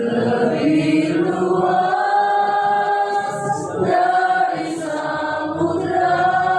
Lebih luas dari samudra.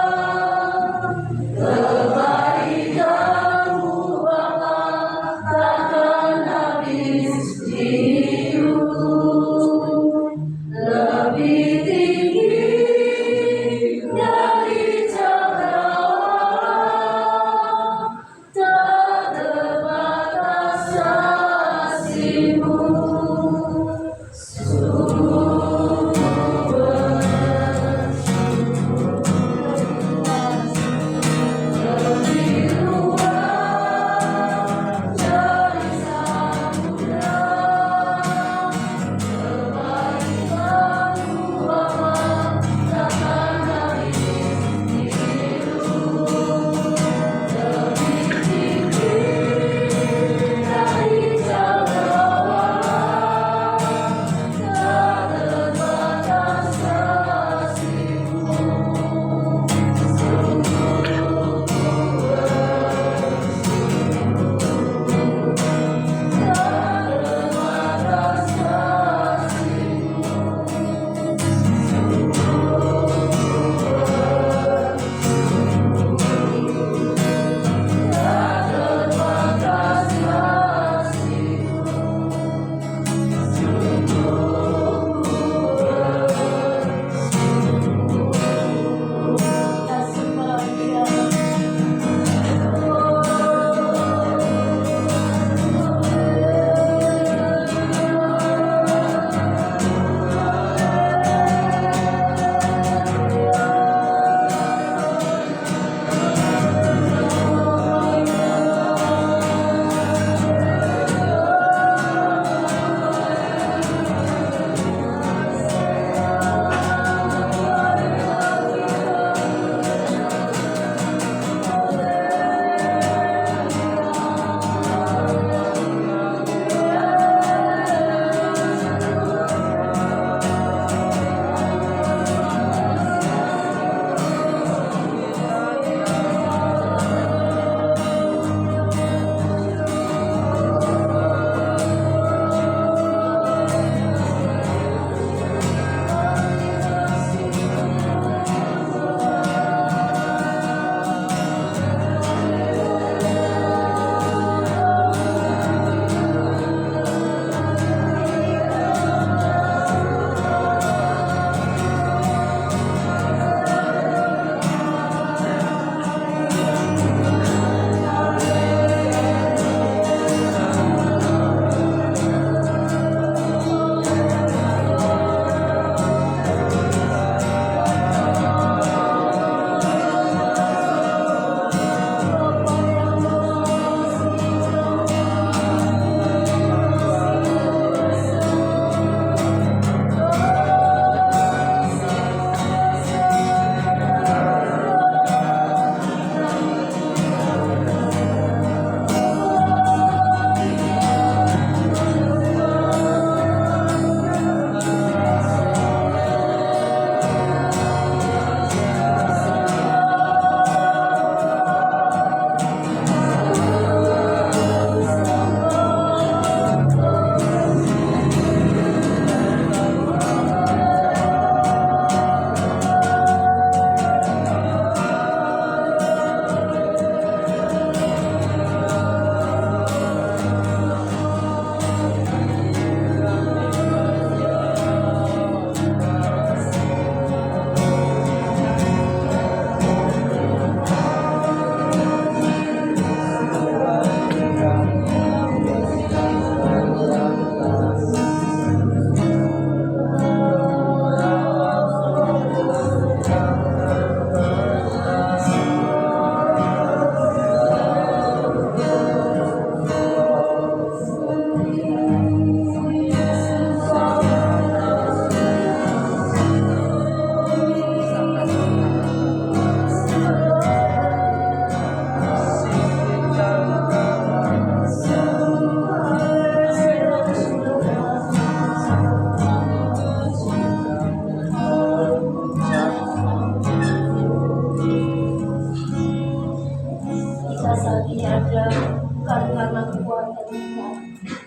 kekuatan kita.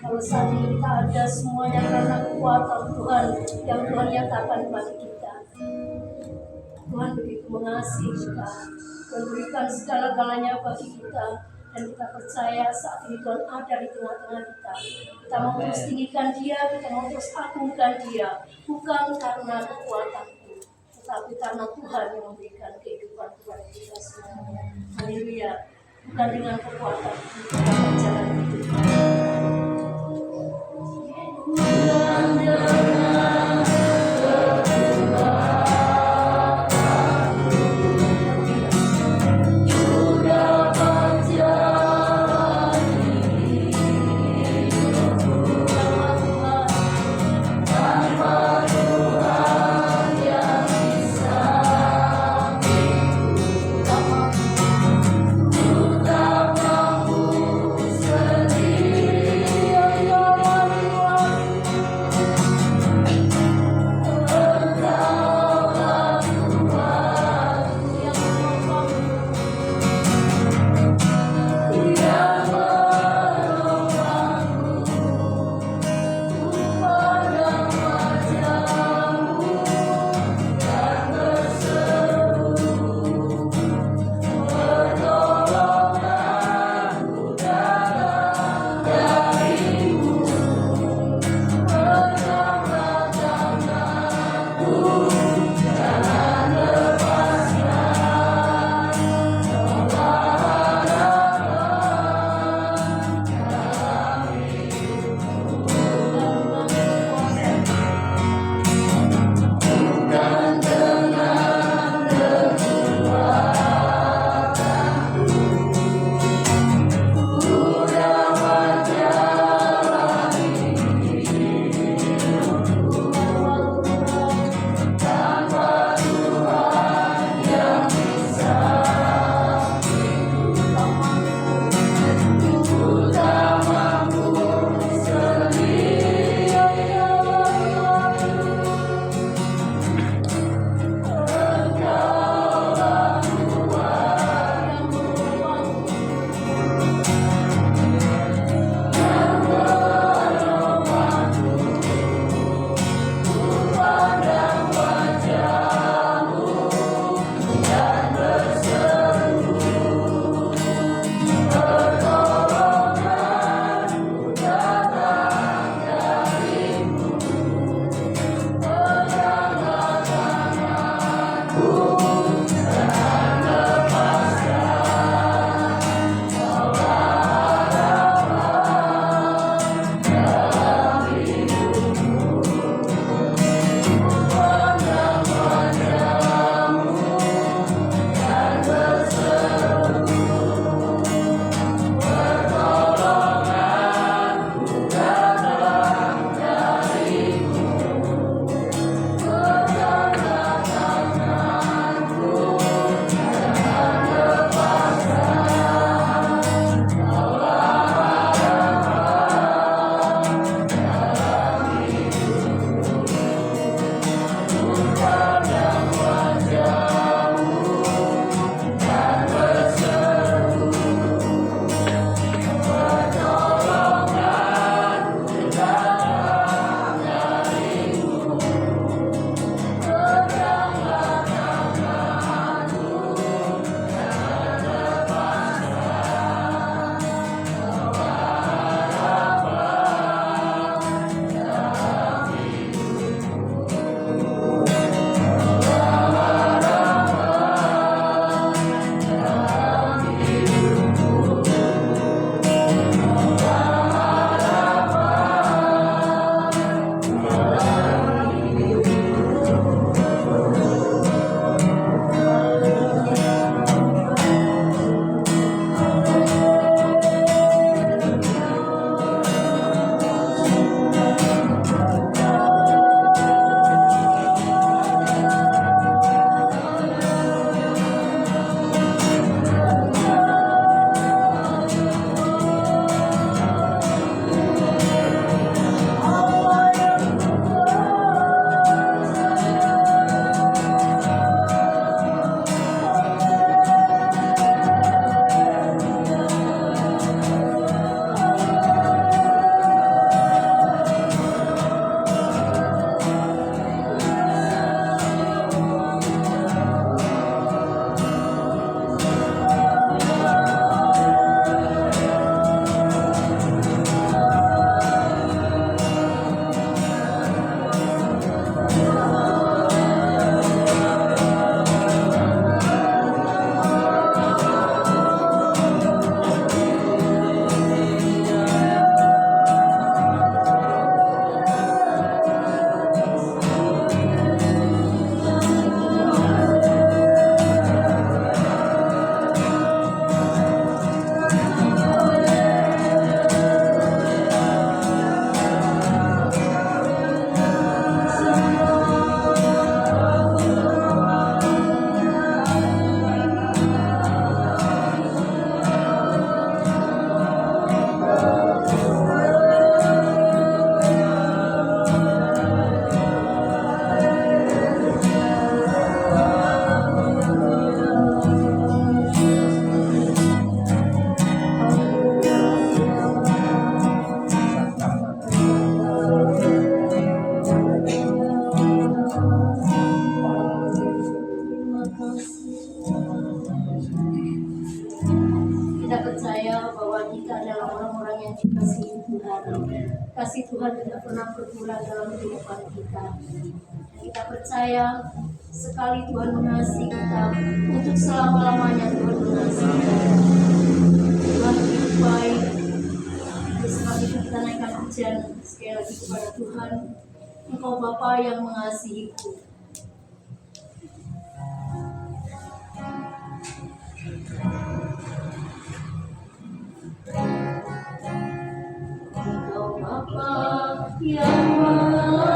Kalau saat ini kita ada semuanya karena kekuatan Tuhan yang Tuhan nyatakan bagi kita. Tuhan begitu mengasihi kita, memberikan segala-galanya bagi kita, dan kita percaya saat ini Tuhan ada di tengah-tengah kita. Kita mau terus tinggikan Dia, kita mau terus agungkan Dia, bukan karena kekuatanku, tetapi karena Tuhan yang memberikan kehidupan kepada kita semua. Haleluya. Bukan dengan kekuatan kita dapat jalan hidup. dikasihi Tuhan. Kasih Tuhan tidak pernah berkurang dalam kehidupan kita. Dan kita percaya sekali Tuhan mengasihi kita, untuk selama-lamanya Tuhan mengasihi kita. Tuhan begitu baik. Sebab itu kita naikkan pujian sekali lagi kepada Tuhan. Engkau Bapa yang mengasihiku. Engkau Bapa yang mengasihiku.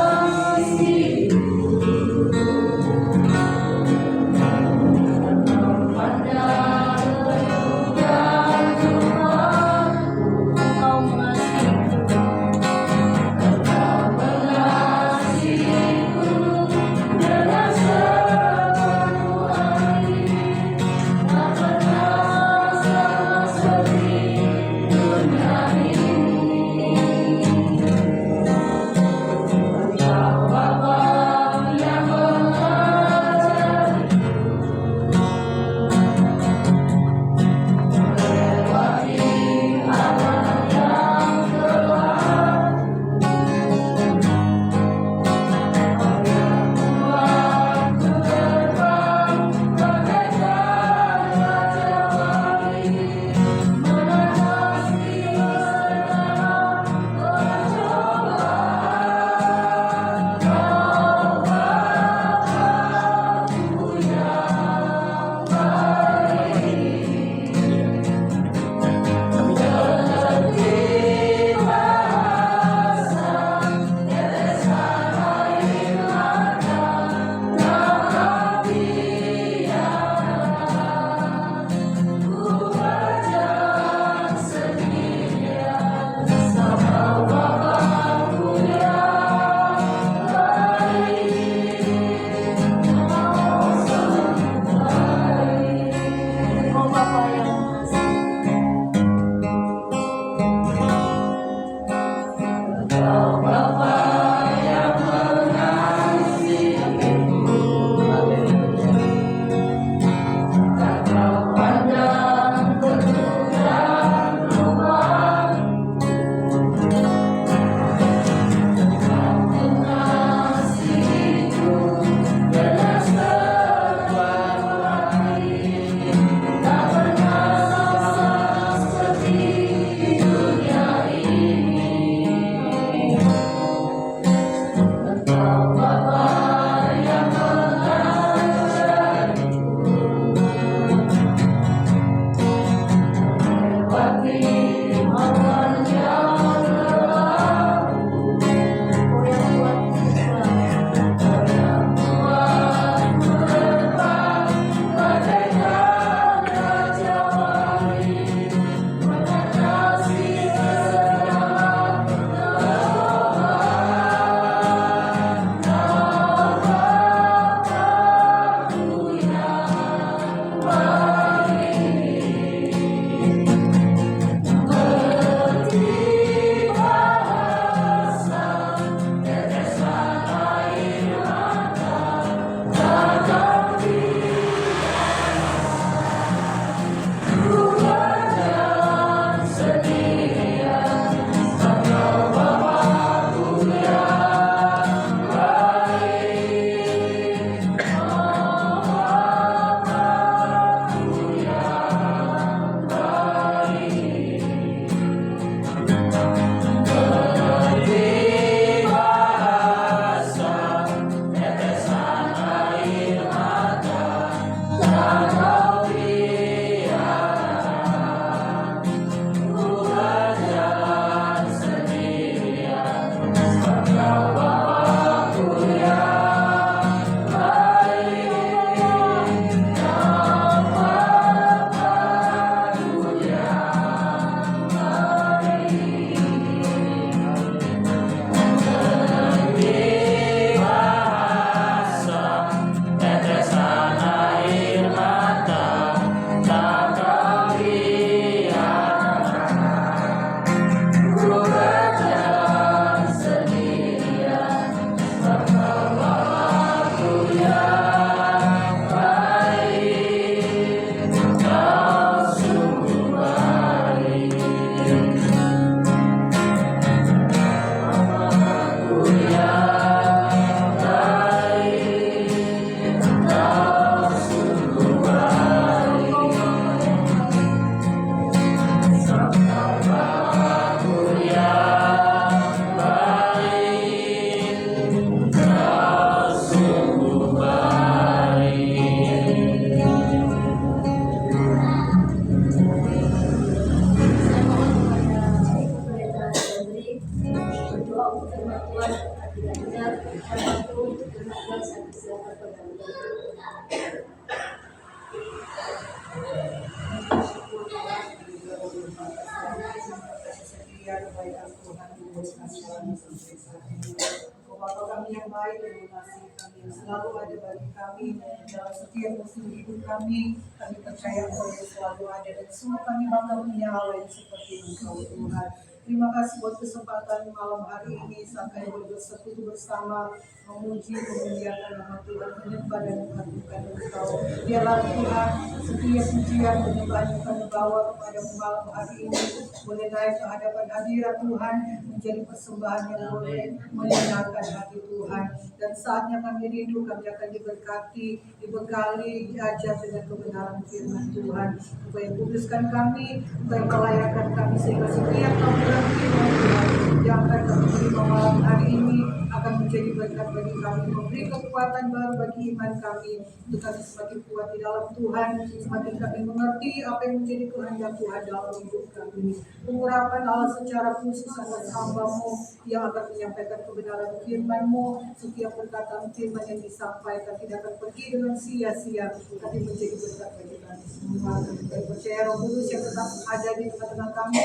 Bapak kami yang baik dan mengasihi kami yang selalu ada bagi kami dalam setiap musim hidup kami percaya Engkau yang selalu ada dan semua kami bangga punya Allah yang seperti Engkau Tuhan. Terima kasih buat kesempatan malam hari ini saat kami bersekutu bersama memuji memuliakan nama Tuhan, menyembah dan mengagungkan Engkau. Biarlah Tuhan setiap pujian penyembahan yang kami bawa kepada malam hari ini boleh naik ke hadapan hadirat Tuhan menjadi persembahan yang boleh menyenangkan hati Tuhan. Dan saatnya kami rindu kami akan diberkati, dibekali, diajar dengan kebenaran firman Tuhan. Supaya kuduskan kami, supaya melayakkan kami sehingga setiap kami firman Tuhan yang akan kami terima malam hari ini akan menjadi berkat bagi kami, memberi kekuatan baru bagi iman kami untuk kami semakin kuat di dalam Tuhan, semakin kami mengerti apa yang menjadi kehendak Tuhan dalam hidup kami. Pengurapan Allah secara khusus atas hamba-Mu yang akan menyampaikan kebenaran firman-Mu. Setiap perkataan firman yang disampaikan tidak akan pergi dengan sia-sia, tapi menjadi berkat bagi kami semua. Kami percaya Roh Kudus yang tetap ada di tengah-tengah kami,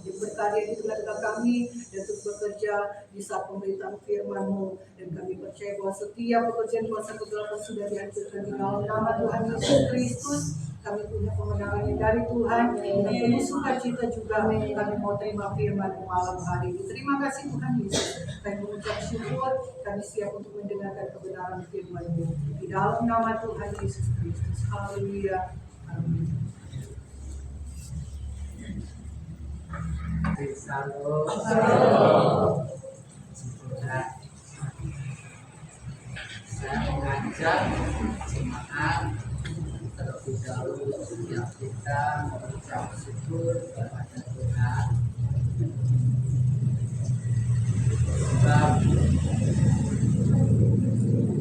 berkarya di tengah-tengah kami dan terus bekerja di saat pemberitaan firman-Mu. Dan kami percaya bahwa setiap pekerjaan kuasa kegelapan sudah dihancurkan di dalam nama Tuhan Yesus Kristus. Kami punya kemenangan yang dari Tuhan dan penuh sukacita juga kami mau terima firman malam hari ini. Terima kasih Tuhan Yesus. Kami mengucap syukur, kami siap untuk mendengarkan kebenaran firman-Mu di dalam nama Tuhan Yesus Kristus. Haleluya. Amin. Salam. Saya mengajak jemaat terlebih dahulu setiap kita mengucap syukur kepada Tuhan. Sebab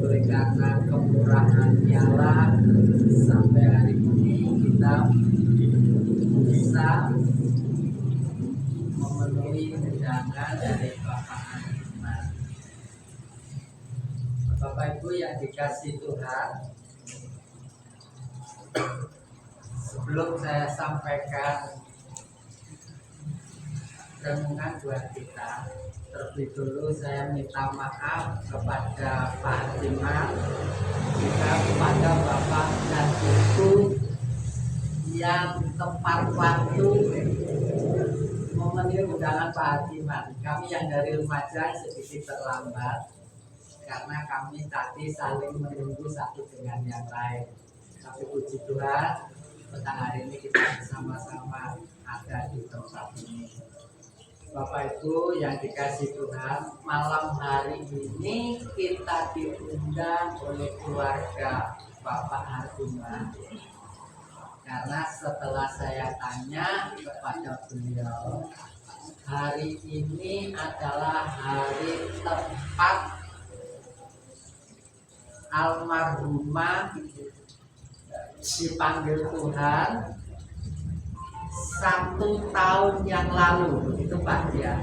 oleh karena kemurahan-Nya Allah sampai hari ini kita bisa memenuhi undangan dari Bapak Ardiman. Bapak Ibu yang dikasihi Tuhan, sebelum saya sampaikan renungan buat kita, terlebih dulu saya minta maaf kepada Pak Ardiman, juga kepada Bapak dan Ibu yang tepat waktu memenuhi undangan Pak Ardiman. Kami yang dari Lumajang sedikit terlambat karena kami tadi saling menunggu satu dengan yang lain. Tapi puji Tuhan, pada hari ini kita bersama-sama ada di tempat ini. Bapak Ibu yang dikasihi Tuhan, malam hari ini kita diundang oleh keluarga Bapak Ardiman. Karena setelah saya tanya kepada beliau, hari ini adalah hari tepat almarhumah dipanggil Tuhan 1 tahun yang lalu, begitu Pak ya.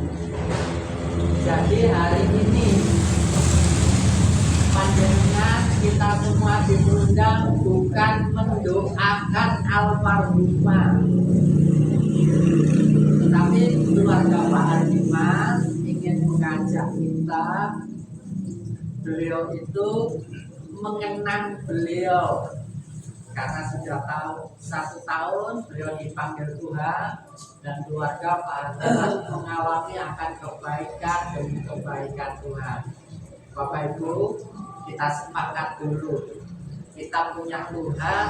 Jadi hari ini panjenengan kita semua diundang bukan mendoakan almarhumah, tetapi keluarga Pak Ardiman ingin mengajak kita, beliau itu mengenang beliau karena sudah tahu 1 tahun beliau dipanggil Tuhan dan keluarga Pak Ardiman mengalami akan kebaikan demi kebaikan Tuhan. Bapak Ibu, kita sepakat dulu, kita punya Tuhan,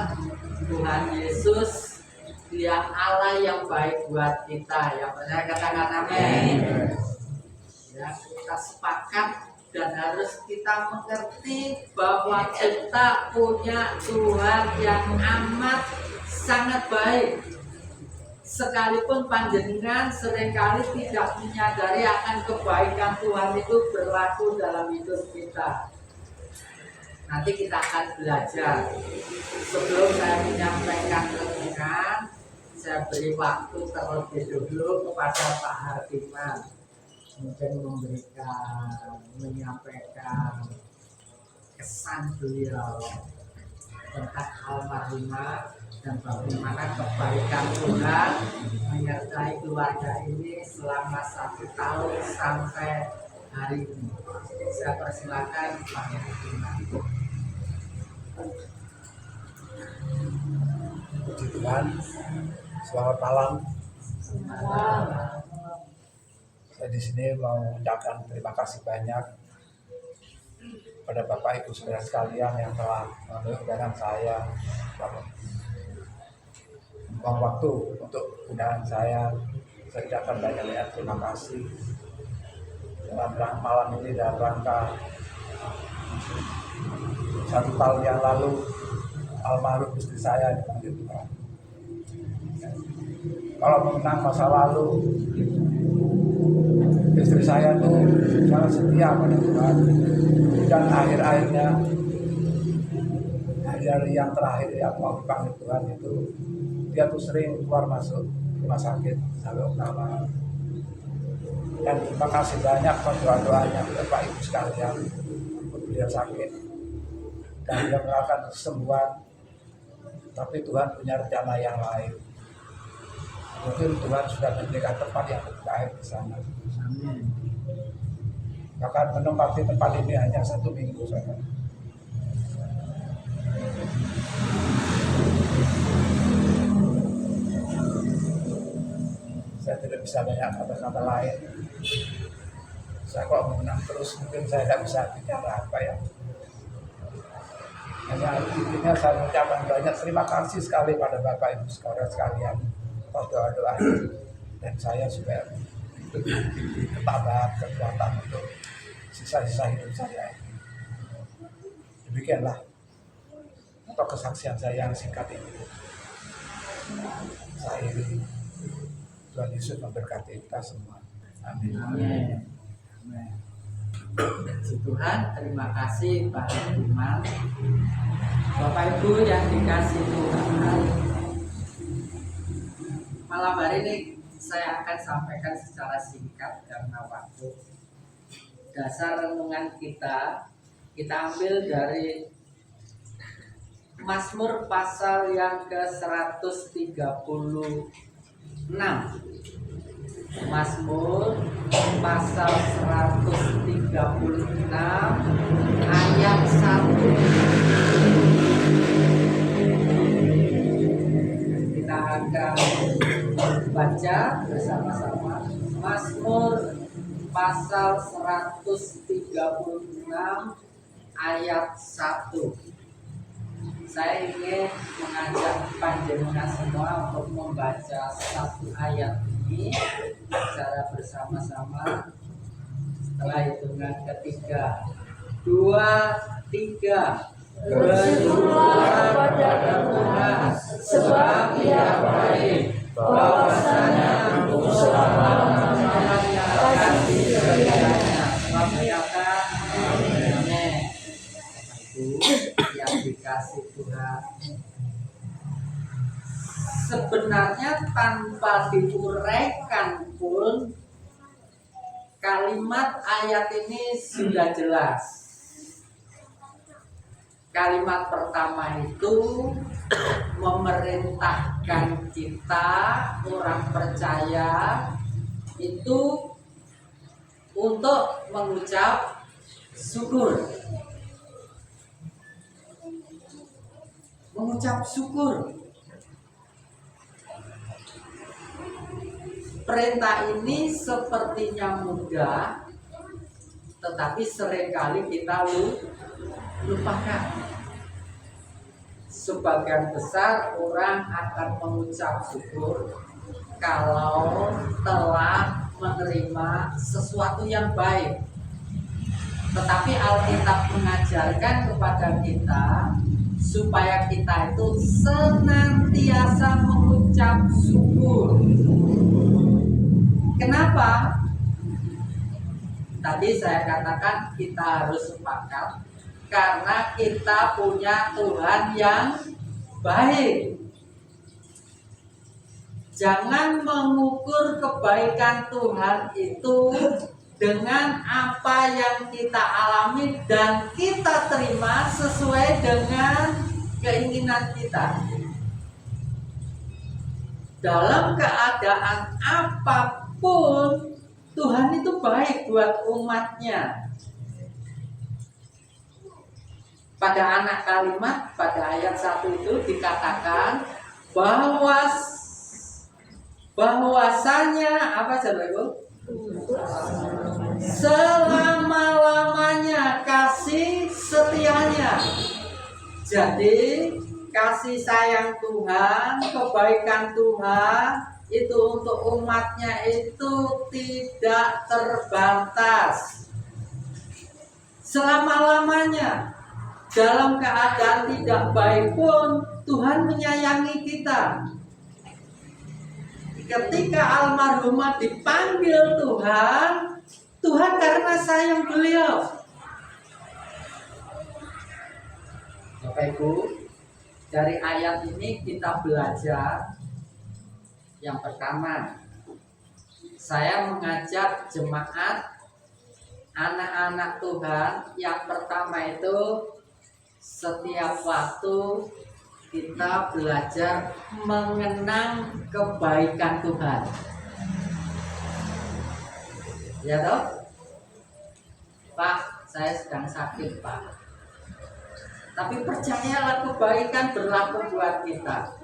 Tuhan Yesus, Dia Allah yang baik buat kita. Yang percaya katakan amin. Ya, kita sepakat dan harus kita mengerti bahwa kita punya Tuhan yang amat sangat baik. Sekalipun panjenengan seringkali tidak menyadari akan kebaikan Tuhan itu berlaku dalam hidup kita. Nanti kita akan belajar. Sebelum saya menyampaikan renungan, saya beri waktu terlebih dulu kepada Pak Ardiman, mungkin menyampaikan kesan beliau berkat almarhumah dan bagaimana kebaikan Tuhan menyertai keluarga ini selama 1 tahun sampai hari ini. Saya persilakan Pak Herina. Puji Tuhan, selamat malam. Saya di sini mau mengucapkan terima kasih banyak pada Bapak Ibu saudara sekalian yang telah menunjukkan saya buang waktu untuk undangan saya. Saya ucapkan banyak terima kasih dalam rangka malam ini, dalam rangka 1 tahun yang lalu almarhum istri saya dipanggil Tuhan. Kalau mengenang masa lalu, istri saya tuh sangat setia pada Tuhan, dan akhir-akhirnya hari yang terakhir yang mau dipanggil Tuhan itu dia tuh sering keluar masuk rumah sakit sampai utama. Dan terima kasih banyak doa-doanya Bapak Ibu sekalian untuk beliau sakit dan dia melakukan kesembuhan, tapi Tuhan punya rencana yang lain. Mungkin Tuhan sudah memberikan tempat yang lebih baik di sana. Bahkan menempati tempat ini hanya 1 minggu saja. Saya tidak bisa banyak kata-kata lain. Saya kok mengenang terus, mungkin saya tidak bisa bicara apa ya. Hanya intinya saya mengucapkan banyak terima kasih sekali pada Bapak Ibu saudara sekalian atas doa-doa, dan saya sudah ketabahan kekuatan untuk sisa-sisa hidup saya. Demikianlah untuk kesaksian saya yang singkat ini. Saya ini Tuhan Yesus memberkati kita semua. Amin. Amin. Puji Tuhan, terima kasih Pak Herina. Bapak Ibu yang dikasih Tuhan, malam hari ini saya akan sampaikan secara singkat karena waktu. Dasar renungan kita ambil dari Mazmur pasal yang ke-136. Mazmur pasal 136 ayat 1. Kita akan baca bersama-sama Mazmur pasal 136 ayat 1. Saya ingin mengajak panjenengan semua untuk membaca satu ayat ini secara bersama-sama. Setelah hitungan ketiga, 2, 3. Bersyukurlah kepada Tuhan, sebab Ia baik, bahwasanya untuk selama-lamanya kasih setianya. Mengatakan amin. Itu yang dikasih Tuhan. Sebenarnya tanpa diuraikan pun kalimat ayat ini sudah jelas. Kalimat pertama itu memerintahkan kita orang percaya itu untuk mengucap syukur. Mengucap syukur. Perintah ini sepertinya mudah, tetapi seringkali kita lupakan. Sebagian besar orang akan mengucap syukur kalau telah menerima sesuatu yang baik. Tetapi Alkitab mengajarkan kepada kita supaya kita itu senantiasa mengucap syukur. Kenapa? Tadi saya katakan kita harus sepakat karena kita punya Tuhan yang baik. Jangan mengukur kebaikan Tuhan itu dengan apa yang kita alami dan kita terima sesuai dengan keinginan kita. Dalam keadaan apapun, Tuhan itu baik buat umatnya. Pada anak kalimat, pada ayat 1 itu dikatakan bahwasanya apa coba Ibu? Selama-lamanya kasih setianya. Jadi kasih sayang Tuhan, kebaikan Tuhan itu untuk umatnya itu tidak terbatas. Selama-lamanya. Dalam keadaan tidak baik pun Tuhan menyayangi kita. Ketika almarhumah dipanggil Tuhan, Tuhan karena sayang beliau. Bapak Ibu, dari ayat ini kita belajar. Yang pertama, saya mengajak jemaat anak-anak Tuhan. Yang pertama itu setiap waktu kita belajar mengenang kebaikan Tuhan. Ya toh? Pak, saya sedang sakit, Pak. Tapi percayalah kebaikan berlaku buat kita.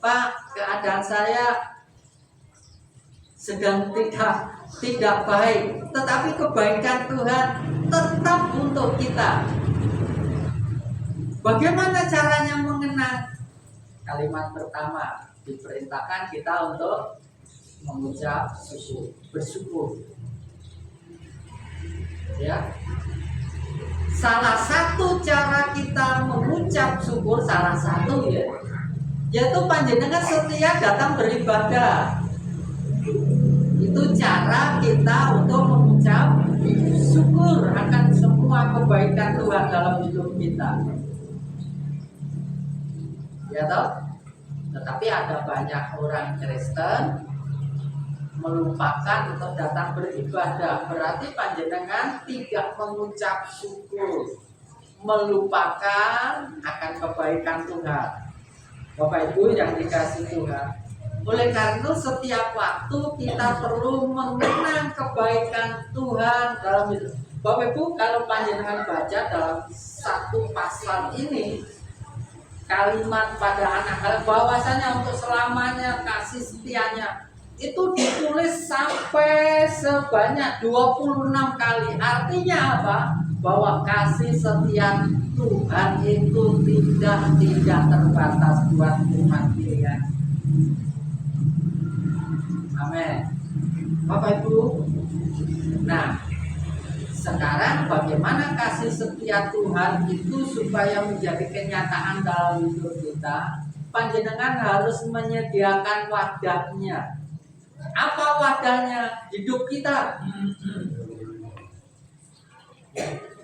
Pak, keadaan saya sedang tidak baik, tetapi kebaikan Tuhan tetap untuk kita. Bagaimana caranya mengenang? Kalimat pertama, diperintahkan kita untuk mengucap bersyukur. Ya. Salah satu cara kita mengucap syukur, salah satu yaitu panjenengan setia datang beribadah. Itu cara kita untuk mengucap syukur akan semua kebaikan Tuhan dalam hidup kita. Ya toh? Tetapi ada banyak orang Kristen melupakan untuk datang beribadah. Berarti panjenengan tidak mengucap syukur, melupakan akan kebaikan Tuhan. Bapak Ibu yang dikasihi Tuhan, oleh karena itu setiap waktu kita perlu mengenang kebaikan Tuhan dalam hidup. Bapak Ibu, kalau panjenengan baca dalam satu pasal ini, kalimat pada anak bahwasanya untuk selamanya kasih setianya itu ditulis sampai sebanyak 26 kali. Artinya apa? Bahwa kasih setia Tuhan itu tidak terbatas buat umat dia. Amin. Bapak Ibu. Nah, sekarang bagaimana kasih setia Tuhan itu supaya menjadi kenyataan dalam hidup kita? Panjenengan harus menyediakan wadahnya. Apa wadahnya? Hidup kita.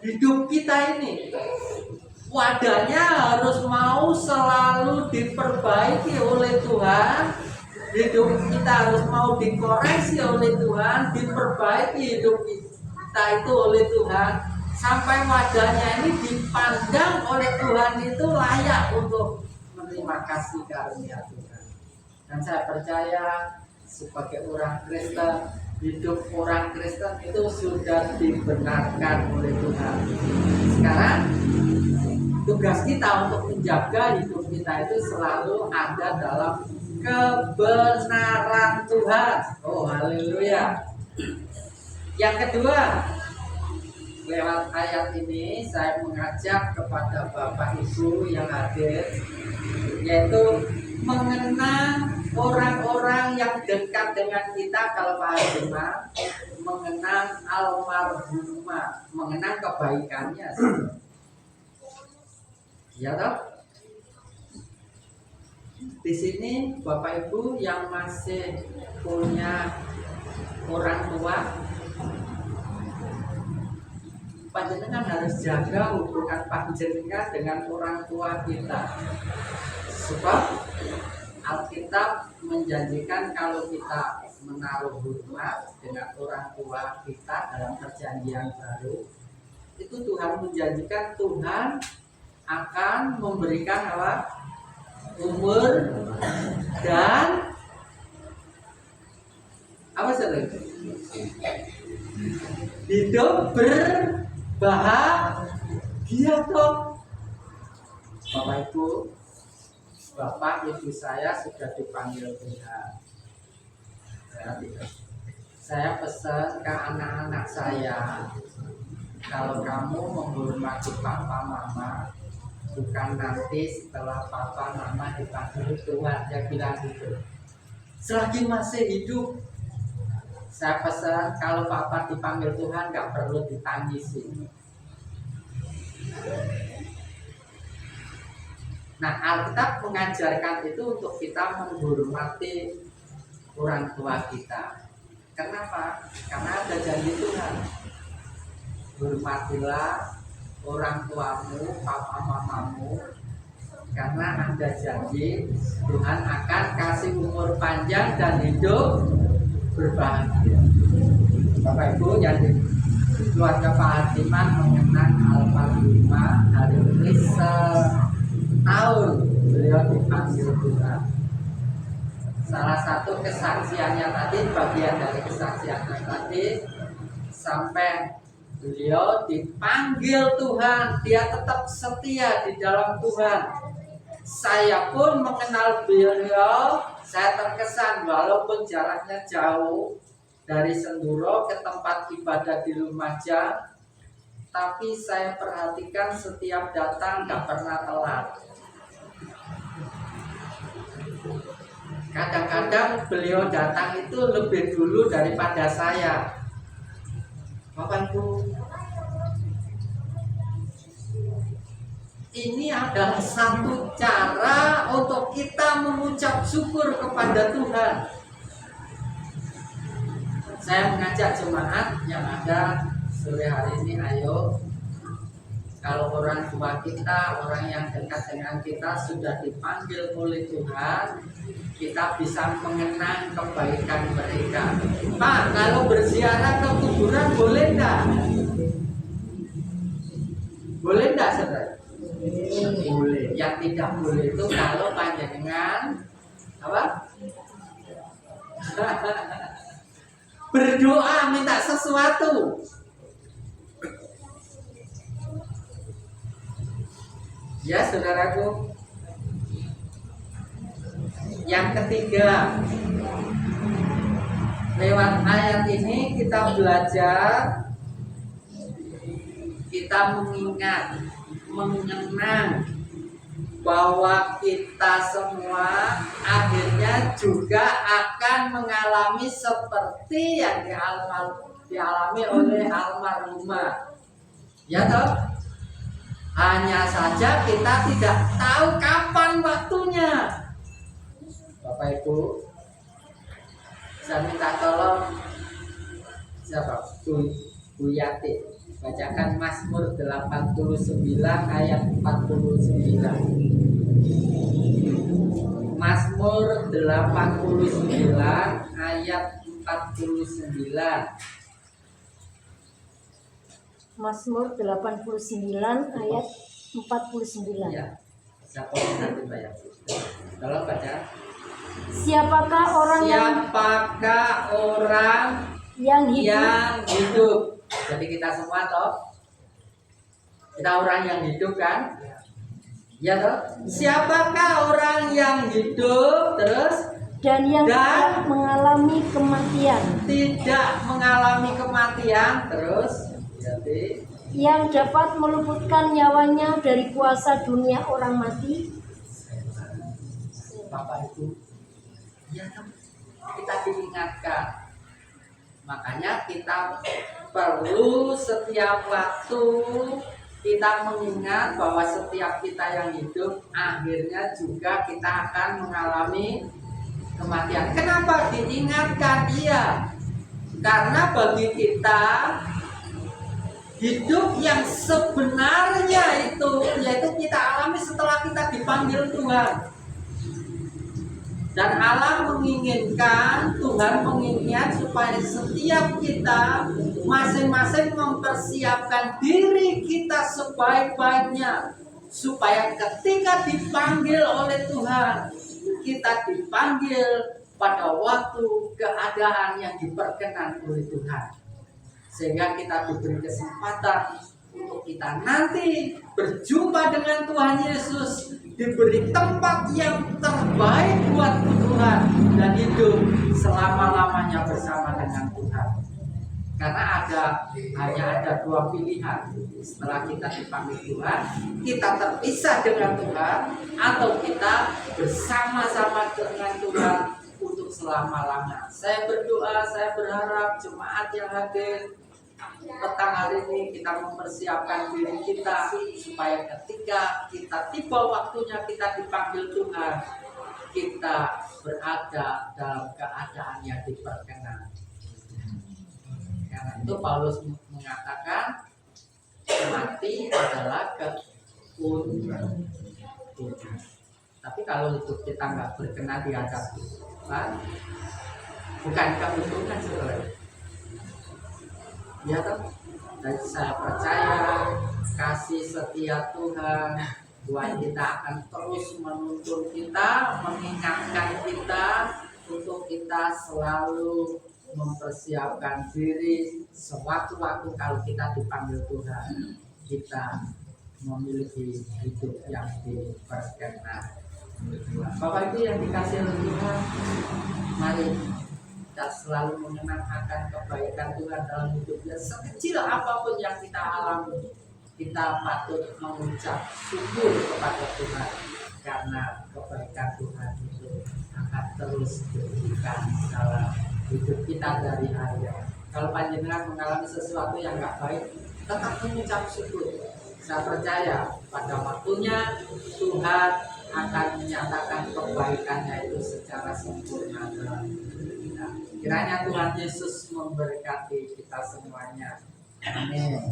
Hidup kita ini wadahnya harus mau selalu diperbaiki oleh Tuhan. Hidup kita harus mau dikoreksi oleh Tuhan, diperbaiki hidup kita itu oleh Tuhan, sampai wadahnya ini dipandang oleh Tuhan itu layak untuk menerima kasih karunia Tuhan. Dan saya percaya sebagai orang Kristen, hidup orang Kristen itu sudah dibenarkan oleh Tuhan. Sekarang tugas kita untuk menjaga hidup kita itu selalu ada dalam kebenaran Tuhan. Oh, haleluya. Yang kedua, lewat ayat ini saya mengajak kepada Bapak Ibu yang hadir, yaitu mengenang orang-orang yang dekat dengan kita. Kalau Pak Harimah, mengenang almarhumah, mengenang kebaikannya. Ya toh? Di sini Bapak Ibu yang masih punya orang tua, panjenengan harus jaga hubungan panjenengan dengan orang tua kita. Sebab Alkitab menjanjikan kalau kita menaruh hormat dengan orang tua kita dalam perjanjian baru, itu Tuhan menjanjikan Tuhan akan memberikan apa? Umur dan apa sih? Hidup berbahagia toh. Bapak Ibu, Bapak Ibu saya sudah dipanggil Tuhan. Saya pesan ke anak-anak saya, kalau kamu menghormati papa mama, bukan nanti setelah papa mama dipanggil Tuhan. Dia bilang gitu. Selagi masih hidup, saya pesan kalau papa dipanggil Tuhan nggak perlu ditangisi. Nah, Alkitab mengajarkan itu untuk kita menghormati orang tua kita. Kenapa? Karena ada janji Tuhan. Hormatilah orang tuamu, papa mamamu, karena ada janji Tuhan akan kasih umur panjang dan hidup berbahagia. Bapak Ibu, jadi keluarga Pak Hardiman mengenang almarhumah hari ini setahun beliau dipanggil Tuhan. Salah satu kesaksiannya tadi, bagian dari kesaksiannya tadi, sampai beliau dipanggil Tuhan, dia tetap setia di dalam Tuhan. Saya pun mengenal beliau, saya terkesan walaupun jaraknya jauh dari Senduro ke tempat ibadah di Lumajang, tapi saya perhatikan setiap datang gak pernah telat. Kadang-kadang beliau datang itu lebih dulu daripada saya. Bapak Ibu, ini adalah satu cara untuk kita mengucap syukur kepada Tuhan. Saya mengajak jemaat yang ada sore hari ini, ayo, kalau orang tua kita, orang yang dekat dengan kita sudah dipanggil oleh Tuhan, kita bisa mengenang kebaikan mereka. Pak, kalau berziarah ke kuburan boleh enggak? Boleh enggak, saudara? Boleh. Yang tidak boleh itu kalau panjenengan apa? Berdoa minta sesuatu. Ya, saudaraku. Yang ketiga, lewat ayat ini kita belajar, kita mengingat, mengenang bahwa kita semua akhirnya juga akan mengalami seperti yang dialami oleh almarhumah. Ya toh? Hanya saja kita tidak tahu kapan waktunya. Bapak Ibu, saya minta tolong siapa? Bu Yati, bacakan Mazmur 89 ayat 49. Mazmur 89 ayat 49. Mazmur 89 ayat 49. Ya, siapa yang nanti bayar? Tolong baca. Siapakah orang yang hidup? Jadi kita semua toh, kita orang yang hidup kan? Ya toh. Siapakah orang yang hidup terus dan yang tidak mengalami kematian? Tidak mengalami kematian terus. Jadi yang dapat meluputkan nyawanya dari kuasa dunia orang mati. Bapak Ibu, ya kita diingatkan. Makanya kita perlu setiap waktu kita mengingat bahwa setiap kita yang hidup akhirnya juga kita akan mengalami kematian. Kenapa diingatkan? Iya, karena bagi kita hidup yang sebenarnya itu yaitu kita alami setelah kita dipanggil Tuhan. Dan Allah menginginkan, Tuhan menginginkan supaya setiap kita masing-masing mempersiapkan diri kita sebaik-baiknya supaya ketika dipanggil oleh Tuhan, kita dipanggil pada waktu keadaan yang diperkenan oleh Tuhan, sehingga kita diberi kesempatan untuk kita nanti berjumpa dengan Tuhan Yesus, diberi tempat yang terbaik buat Tuhan, dan hidup selama-lamanya bersama dengan Tuhan. Karena hanya ada dua pilihan setelah kita dipanggil Tuhan: kita terpisah dengan Tuhan, atau kita bersama-sama dengan Tuhan untuk selama-lamanya. Saya berdoa, saya berharap jemaat yang hadir petang hari ini kita mempersiapkan diri kita supaya ketika kita tiba waktunya kita dipanggil Tuhan, kita berada dalam keadaan yang diperkenan. Karena itu Paulus mengatakan mati adalah keuntungan. Tapi kalau hidup kita nggak berkenan di hadapan Tuhan, bukan keuntungan sebenarnya. Ya kan? Dan saya percaya kasih setia Tuhan kita akan terus menuntun kita, mengingatkan kita untuk kita selalu mempersiapkan diri sewaktu-waktu kalau kita dipanggil Tuhan, kita memiliki hidup yang diperkenan. Bapak Ibu yang dikasihi oleh Tuhan, mari kita selalu mengenang akan kebaikan Tuhan dalam hidupnya. Sekecil apapun yang kita alami, kita patut mengucap syukur kepada Tuhan, karena kebaikan Tuhan itu akan terus diberikan dalam hidup kita dari hari ke hari. Kalau panjenengan mengalami sesuatu yang nggak baik, tetap mengucap syukur. Saya percaya pada waktunya Tuhan akan menyatakan kebaikannya itu secara sempurna dalam hidup kita. Kiranya Tuhan Yesus memberkati kita semuanya. Amin.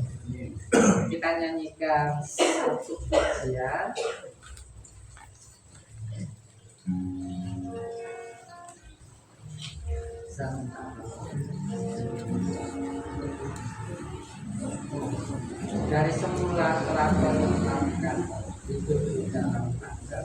Kita nyanyikan satu pujian. Dari semula telah menetapkan hidup di dalam tangga.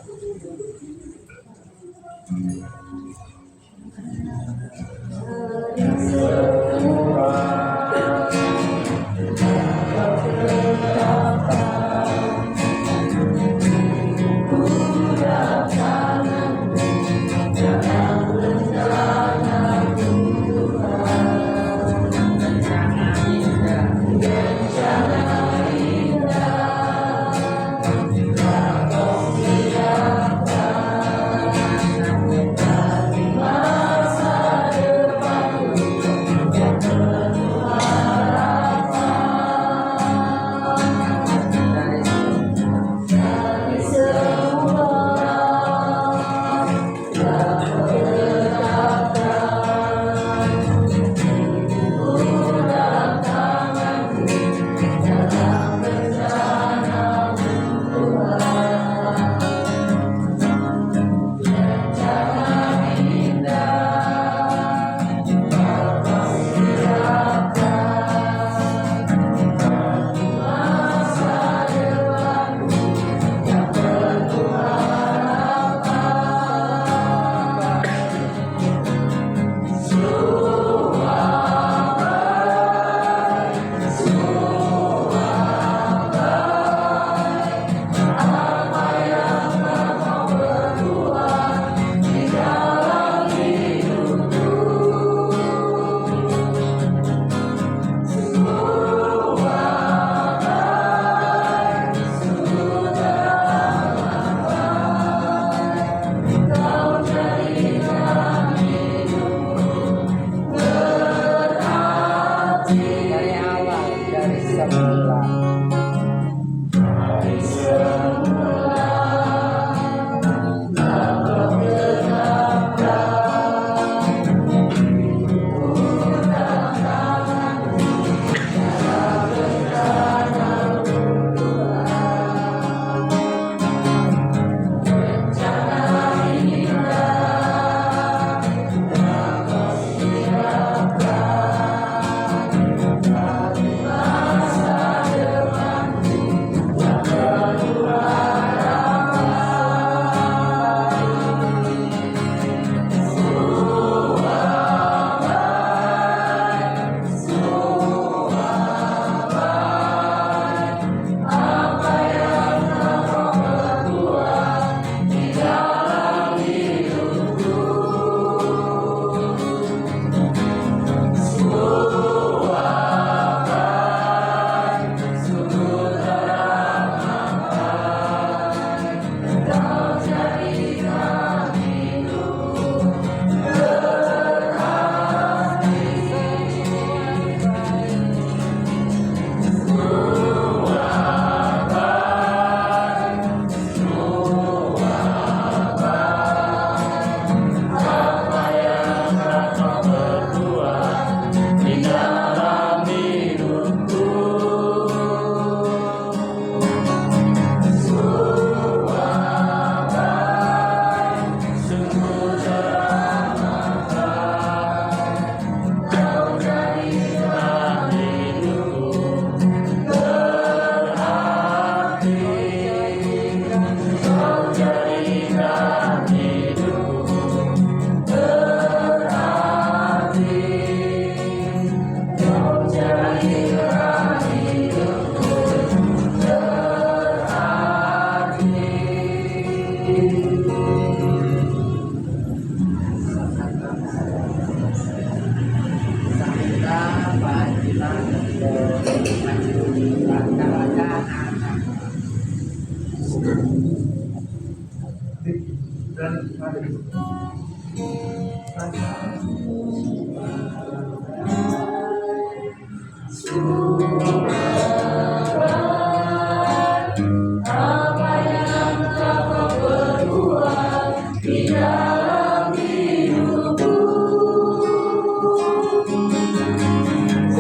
Apa yang kau perbuat di dalam hidupku,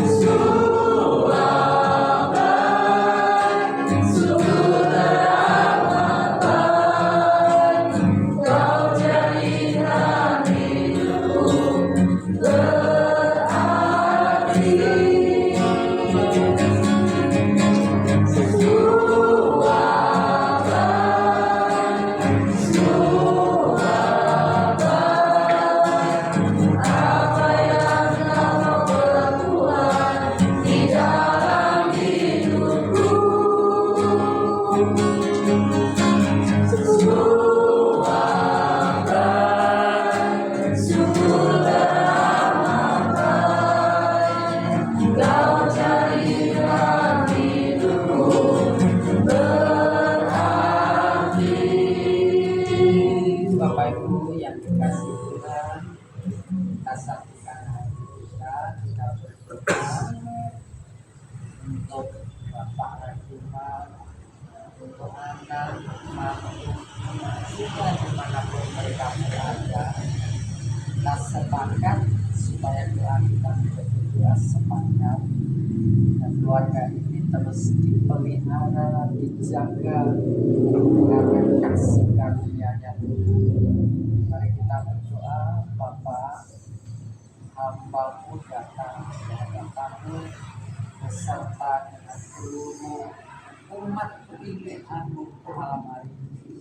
sungguh abad, sungguh teramat. Kau jadikan hidupku berarti. Sungguh abad, sungguh abad. Apa yang kau perbuat di dalam hidupku, sungguh abad, sungguh teramat. Kau jadikan hidupku berarti. Bapak Ibu yang dikasih Tuhan, kita satukan hati kita berdoa untuk Bapak Rajiman, untuk anak, mantu, juga dimanapun mereka berada. Kita sepakat supaya doa kita berdua sepakat dan keluarga ini terus dipelihara, dijaga dengan kasih karunia-Nya Tuhan. Mari kita berdoa. Bapa, hamba-Mu datang kehadapan-Mu beserta dengan seluruh umat pilihan-Mu malam hari ini.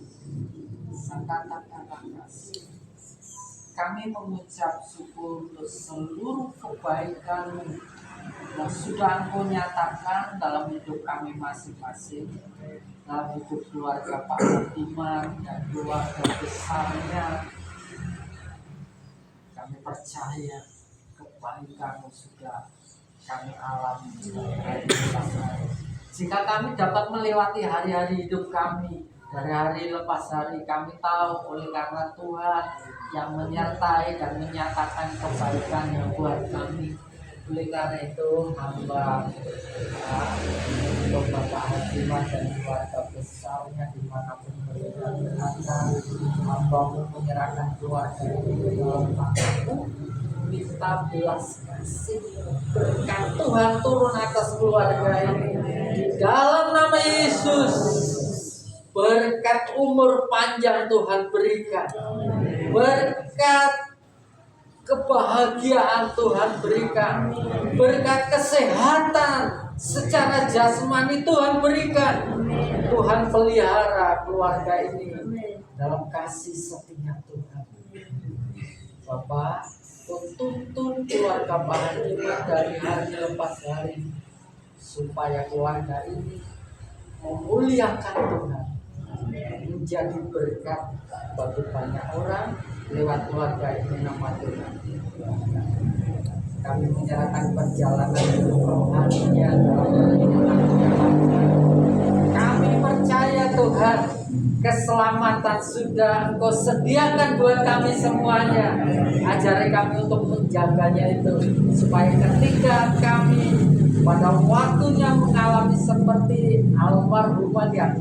Kata-kata kasih, kami mengucap syukur untuk seluruh kebaikan-Mu yang sudah Engkau nyatakan dalam hidup kami masing-masing, dalam hidup keluarga Pak Hardiman dan keluarga besarnya. Kami percaya kebaikan-Mu sudah kami alami jika kami dapat melewati hari-hari hidup kami, dari hari lepas hari, kami tahu oleh karena Tuhan yang menyertai dan menyatakan kebaikan yang buat kami. Oleh karena itu hamba untuk Bapak Hardiman dan keluarga besarnya dimanapun mereka berada, hamba-Mu menyerahkan keluarga ini dalam tangan-Mu. Minta belas kasih berkat Tuhan turun atas keluarga ini dalam nama Yesus. Berkat umur panjang Tuhan berikan, berkat kebahagiaan Tuhan berikan, berkat kesehatan secara jasmani Tuhan berikan. Tuhan pelihara keluarga ini dalam kasih setia Tuhan. Bapak, tuntun keluarga Pak Hardiman dari hari lepas hari, supaya keluarga ini memuliakan Tuhan, menjadi berkat bagi banyak orang lewat keluarga ini nama Tuhan. Kami menyerahkan perjalanan rohaninya dalam kami percaya Tuhan, keselamatan sudah Engkau sediakan buat kami semuanya. Ajari kami untuk menjaganya itu, supaya ketika kami pada waktunya mengalami seperti almarhumah yang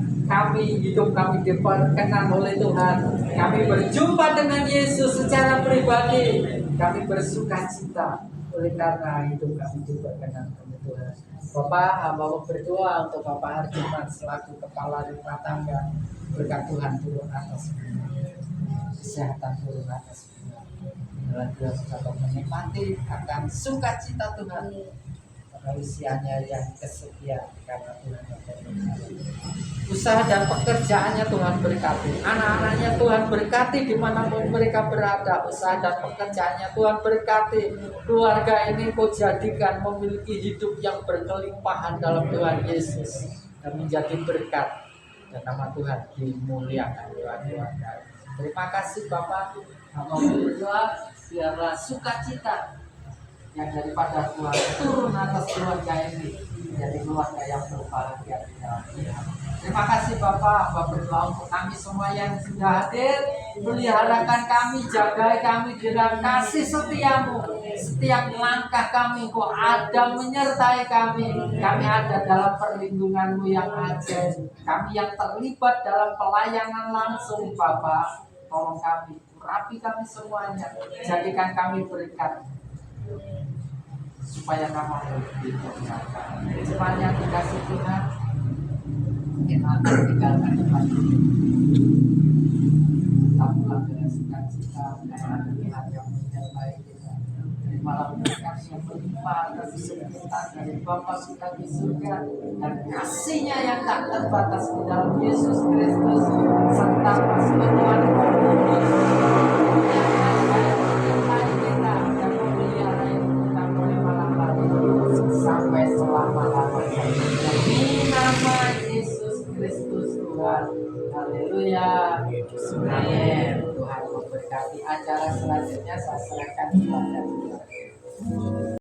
hidup kami diperkenan oleh Tuhan, kami berjumpa dengan Yesus secara pribadi, kami bersuka cita oleh karena hidup kami diperkenan oleh Tuhan. Bapak, hamba berdoa untuk Bapak Hardiman selaku kepala rumah tangga. Berkat Tuhan turun atas kesehatan turun atas dan dia dapat menikmati akan sukacita Tuhan pada usianya yang kesekian karena Tuhan yang berkati. Usaha dan pekerjaannya Tuhan berkati, anak-anaknya Tuhan berkati dimanapun mereka berada. Usaha dan pekerjaannya Tuhan berkati, keluarga ini Kau jadikan memiliki hidup yang berkelimpahan dalam Tuhan Yesus dan menjadi berkat. Dan nama Tuhan dimuliakan Tuhan. Terima kasih Bapak. Hamba berdoa biarlah sukacita yang daripada Tuhan turun atas keluarga ini menjadi keluarga yang berbahagia di dalam Tuhan. Terima kasih Bapak, berdoa untuk kami semua yang sudah hadir. Peliharakan kami, jagai kami dengan kasih setiamu. Setiap langkah kami, Kau ada menyertai kami. Kami ada dalam perlindunganmu yang ajaib. Kami yang terlibat dalam pelayanan langsung Bapak. Tolong kami, urapi kami semuanya. Jadikan kami berkat. Supaya nama diperlihatkan. Semuanya dikasih Tuhan. Kita akan tinggalkan tempat ini. Kita pulang dengan sukacita karena ada Tuhan yang menyertai kita. Terimalah berkat yang berlimpah kasih sejuta dari Bapa kita di surga dan kasihnya yang tak terbatas di dalam Yesus Kristus serta persekutuan Roh Kudus yang menyertai kita dan memelihara kita mulai malam hari sampai selama-lamanya. Demi nama Yesus Kristus Tuhan. Haleluya. Amin. Tuhan memberkati acara selanjutnya. Saya serahkan kepada Tuhan.